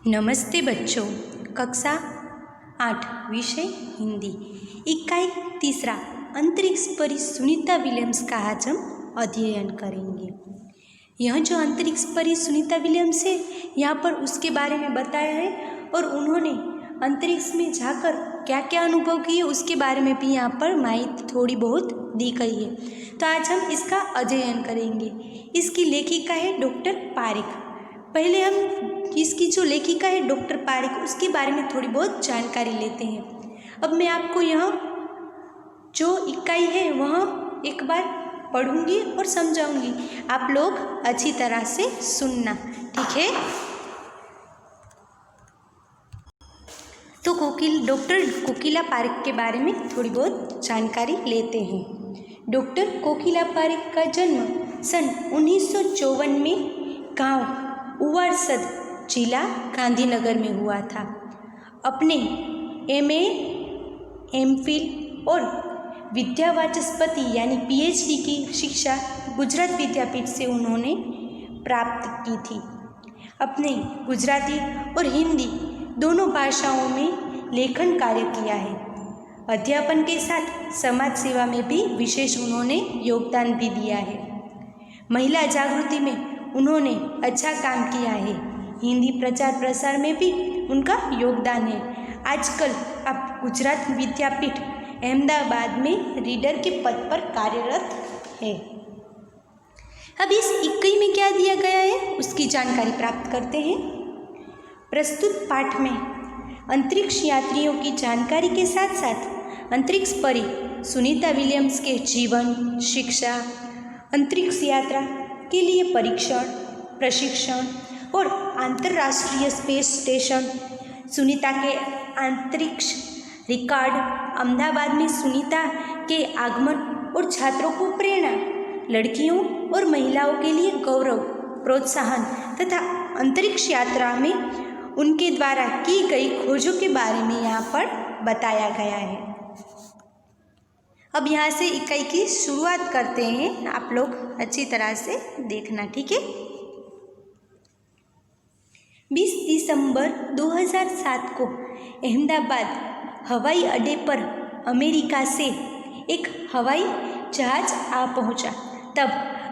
नमस्ते बच्चों। कक्षा 8 विषय हिंदी इकाई 3 अंतरिक्ष परी सुनीता विलियम्स का आज हम अध्ययन करेंगे। यह जो अंतरिक्ष परी सुनीता विलियम्स है, यहाँ पर उसके बारे में बताया है और उन्होंने अंतरिक्ष में जाकर क्या क्या अनुभव किए उसके बारे में भी यहाँ पर माहिती थोड़ी बहुत दी गई है। तो आज हम इसका अध्ययन करेंगे। इसकी लेखिका है डॉक्टर पारेख। पहले हम इसकी जो लेखिका है डॉक्टर पारेख, उसके बारे में थोड़ी बहुत जानकारी लेते हैं। अब मैं आपको यह जो इकाई है वह एक बार पढ़ूंगी और समझाऊंगी। आप लोग अच्छी तरह से सुनना, ठीक है। तो डॉक्टर कोकिला पारेख के बारे में थोड़ी बहुत जानकारी लेते हैं। डॉक्टर कोकिला पारेख का जन्म सन 1954 में गांव उवारसद, जिला गांधीनगर में हुआ था। अपने MA, MPhil और विद्यावाचस्पति यानी PhD की शिक्षा गुजरात विद्यापीठ से उन्होंने प्राप्त की थी। अपने गुजराती और हिंदी दोनों भाषाओं में लेखन कार्य किया है। अध्यापन के साथ समाज सेवा में भी विशेष उन्होंने योगदान भी दिया है। महिला जागृति में उन्होंने अच्छा काम किया है। हिंदी प्रचार प्रसार में भी उनका योगदान है। आजकल अब गुजरात विद्यापीठ अहमदाबाद में रीडर के पद पर कार्यरत है। अब इस इकाई में क्या दिया गया है उसकी जानकारी प्राप्त करते हैं। प्रस्तुत पाठ में अंतरिक्ष यात्रियों की जानकारी के साथ साथ अंतरिक्ष परी सुनीता विलियम्स के जीवन, शिक्षा, अंतरिक्ष यात्रा के लिए परीक्षण, प्रशिक्षण और अंतर्राष्ट्रीय स्पेस स्टेशन, सुनीता के अंतरिक्ष रिकॉर्ड, अहमदाबाद में सुनीता के आगमन और छात्रों को प्रेरणा, लड़कियों और महिलाओं के लिए गौरव, प्रोत्साहन तथा अंतरिक्ष यात्रा में उनके द्वारा की गई खोजों के बारे में यहाँ पर बताया गया है। अब यहाँ से इकाई की शुरुआत करते हैं। आप लोग अच्छी तरह से देखना, ठीक है। 20 दिसंबर 2007 को अहमदाबाद हवाई अड्डे पर अमेरिका से एक हवाई जहाज आ पहुंचा। तब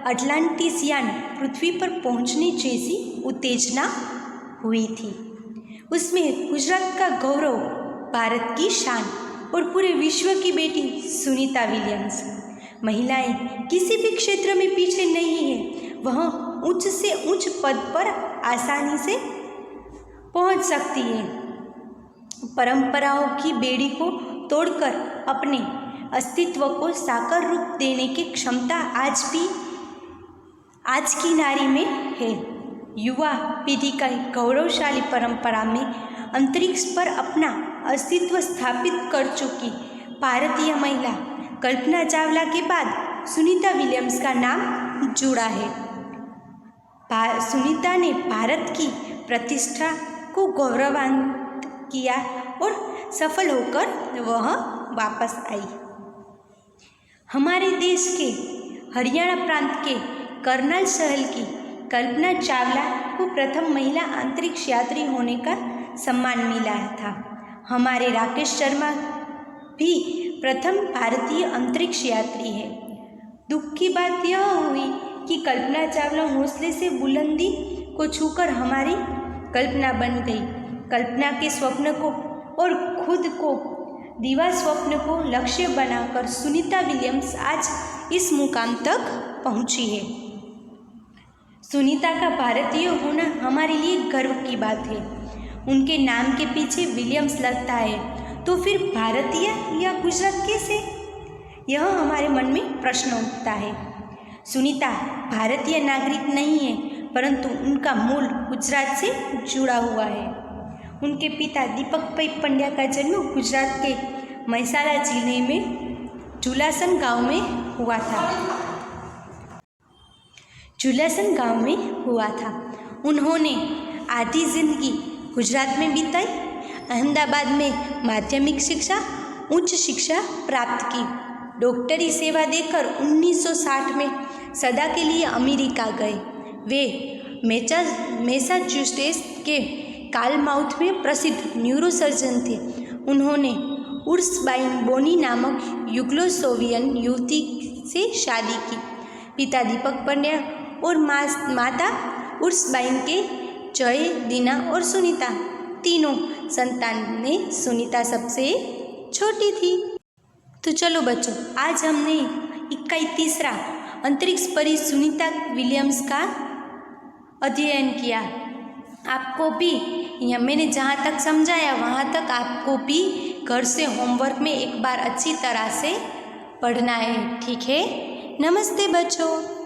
अटलांटिस यान पृथ्वी पर पहुंचने जैसी उत्तेजना हुई थी। उसमें गुजरात का गौरव, भारत की शान और पूरे विश्व की बेटी सुनीता विलियम्स। महिलाएं किसी भी क्षेत्र में पीछे नहीं है। वह उच्च से उच्च पद पर आसानी से पहुंच सकती है। परंपराओं की बेड़ी को तोड़कर अपने अस्तित्व को साकार रूप देने की क्षमता आज की नारी में है। युवा पीढ़ी का गौरवशाली परंपरा में अंतरिक्ष पर अपना अस्तित्व स्थापित कर चुकी भारतीय महिला कल्पना चावला के बाद सुनीता विलियम्स का नाम जुड़ा है। सुनीता ने भारत की प्रतिष्ठा को गौरवान्वित किया और सफल होकर वह वापस आई। हमारे देश के हरियाणा प्रांत के करनाल शहर की कल्पना चावला को प्रथम महिला अंतरिक्ष यात्री होने का सम्मान मिला था। हमारे राकेश शर्मा भी प्रथम भारतीय अंतरिक्ष यात्री है। दुख की बात यह हुई कि कल्पना चावला हौसले से बुलंदी को छूकर हमारी कल्पना बन गई। कल्पना के स्वप्न को और खुद को दीवा स्वप्न को लक्ष्य बनाकर सुनीता विलियम्स आज इस मुकाम तक पहुंची है। सुनीता का भारतीय होना हमारे लिए गर्व की बात है। उनके नाम के पीछे विलियम्स लगता है, तो फिर भारतीय या गुजरात कैसे? यह हमारे मन में प्रश्न उठता है। सुनीता भारतीय नागरिक नहीं है, परंतु उनका मूल गुजरात से जुड़ा हुआ है। उनके पिता दीपक भाई पंड्या का जन्म गुजरात के महसाणा जिले में झुलासन गांव में हुआ था। उन्होंने आधी जिंदगी गुजरात में बिताई। अहमदाबाद में माध्यमिक शिक्षा, उच्च शिक्षा प्राप्त की। डॉक्टरी सेवा देकर 1960 में सदा के लिए अमेरिका गए। वे मैसाचुसेट्स के कालमाउथ में प्रसिद्ध न्यूरोसर्जन थे। उन्होंने उर्सबाइन बोनी नामक युगोस्लावियन युवती से शादी की। पिता दीपक पंड्या और माता उर्सबाइन के जय, दीना और सुनीता तीनों संतान में सुनीता सबसे छोटी थी। तो चलो बच्चों, आज हमने 31वां अंतरिक्ष परी सुनीता विलियम्स का अध्ययन किया। आपको भी या मैंने जहाँ तक समझाया वहाँ तक आपको भी घर से होमवर्क में एक बार अच्छी तरह से पढ़ना है, ठीक है। नमस्ते बच्चों।